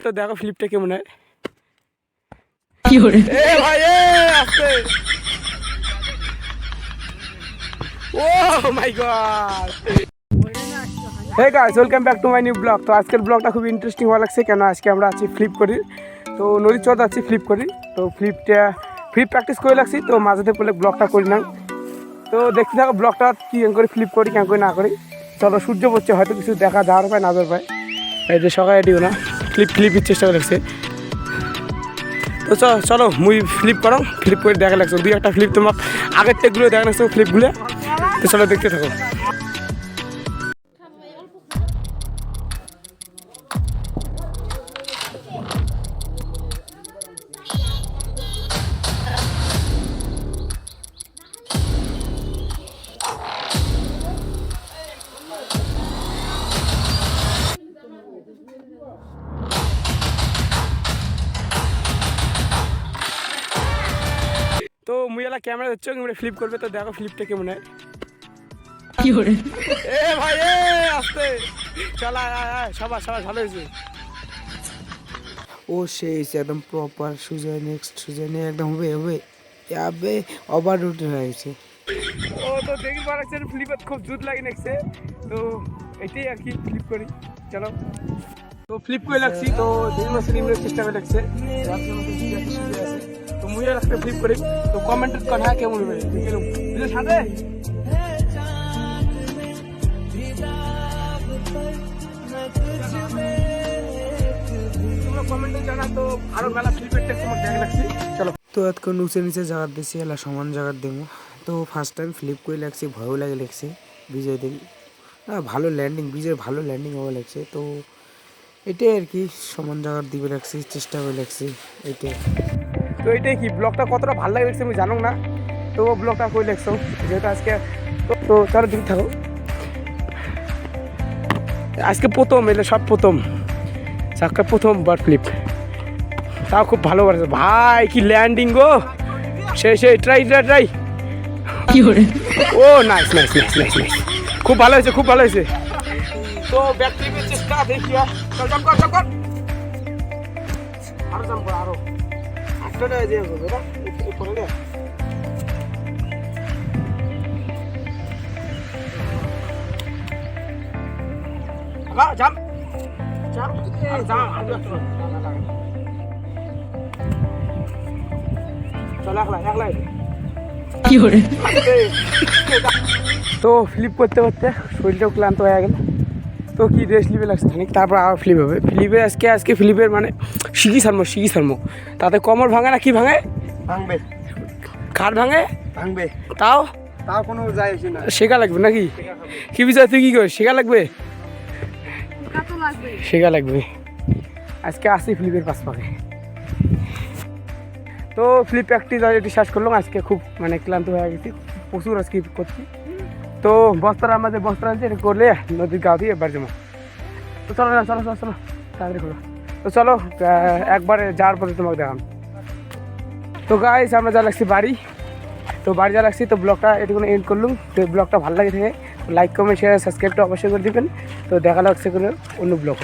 তো দেখো ফ্লিপটা কেমন হয়। ভাই আসতে oh my god. Hey guys, welcome back to my new blog. তো আজকের ব্লগটা খুব ইন্টারেস্টিং হওয়া লাগছে, কেন আজকে আমরা আছি ফ্লিপ করি। তো নদীর চর আছি ফ্লিপ করি। তো ফ্লিপ প্র্যাকটিস করে লাগছি, তো মাঝেতে পড়লে ব্লগটা করি না। তো দেখতে থাকো ব্লগটা কি করে ফ্লিপ করি, কেন করে না করি। চলো, সূর্য পড়ছে, হয়তো কিছু দেখা যাওয়ার পায় না যাওয়ার পায়। এই যে সকালে এটিও না ফ্লিপের চেষ্টা করে লাগছে। তো চলো মুই ফ্লিপ করো, ফ্লিপ করে দেখা লাগছে। দুই একটা ফ্লিপ তোমার আগের টেকগুলো দেখা লাগছে ফ্লিপগুলো। তো চলো দেখতে থাকো। তো মুই এলা ক্যামেরা হচ্ছে ফ্লিপ করবে, তো দেখো ফ্লিপটা কেমন হয়। এ ভাই আসতে চল, সবার ভালো হয়েছে। ও সেই একদম প্রপার সুজে নেক্সট সুজে নিয়ে একদম হবে যাবে ওভার রুটিন হয়েছে। ও তো দেখি পারাচ্ছে ফ্লিপের খুব জুত লাগে নেক্সে। তো এটাই আর কি ফ্লিপ করি। চলো, তো ফ্লিপ করে লাগছি। তো দুই মাসে নিম্নের চেষ্টা করে লাগছে। তো মুই রাস্তায় ফ্লিপ করি। তো কমেন্টের কথা কেমন হবে সাথে কমেন্টে জানা। তো আরো মেলা ফ্লিপের টেস্ট তোমার দেখা লাগছে। চলো, তো এতক্ষণ নিচে নিচে জায়গা দিয়েছি, এলা সমান জায়গা দেবো। তো ফার্স্ট টাইম ফ্লিপ করে লাগছে, ভয়ও লাগে লাগছে। বিজয় দেখি ভালো ল্যান্ডিং, বিজয় ভালো ল্যান্ডিং হওয়া লাগছে। তো এটাই আর কি সমান জায়গা দিবে লাগছি, চেষ্টা করে লাগছি এইটাই। তো এইটাই কি ব্লগটা কতটা ভালো লাগে লাগছে আমি জানো না। তো ব্লগটা করে লাগছো যেহেতু আজকে। তো চলো দিকে থাকো। আজকে প্রথম এলে সব প্রথম চাক্কা প্রথম বার ফ্লিপ, তাও খুব ভালো করেছে ভাই। কি ল্যান্ডিং গো, সেই ট্রাই ও নাইস, খুব ভালো হয়েছে, খুব ভালো হয়েছে। তো ব্যাক ফ্লিপের চেষ্টা দেখি। চল জাম্প কর আরো জাম্প কর, আরো আটটা যে বেটা পড়ে গে। আবার জাম্প চল একলাই। তো ফ্লিপ করতে করতে শরীরটাও ক্লান্ত হয়ে গেল। তো কি রেস্ট নিবে লাগছে খানিক, তারপর আবার ফ্লিপ হবে। ফ্লিপে আজকে ফ্লিপের মানে শিখি সারমো। তাতে কমর ভাঙে না কি ভাঙে? ভাঙবে, কার ভাঙে? ভাঙবে, তাও কোনো যায় না। শেখা লাগবে নাকি? কি বিষয় তুই কি করিস? শেখা লাগবে। আজকে আসি ফ্লিপের পাশ পাকে। তো ফ্লিপ প্র্যাকটিস অলরেডি শেষ করলাম। আজকে খুব মানে ক্লান্ত হয়ে গেছি, প্রচুর আজকে করছি। তো বস্তার আমাদের বস্তা আনছে, এটা করলে নদীর গা দিয়ে এবার জমা। তো চলো তাড়াতাড়ি করো। তো চলো একবারে যাওয়ার পরে তোমাকে দেখাম। তো গাইস আমরা যা লাগছি বাড়ি, তো বাড়ি যা লাগছি। তো ব্লগটা এটুকুন এন্ড করলাম। তো ব্লগটা ভালো লাগে থাকে লাইক কমেন্ট শেয়ার সাবস্ক্রাইবটা অবশ্যই করে দিবেন। তো দেখা লাগছে কোনো অন্য ব্লগ।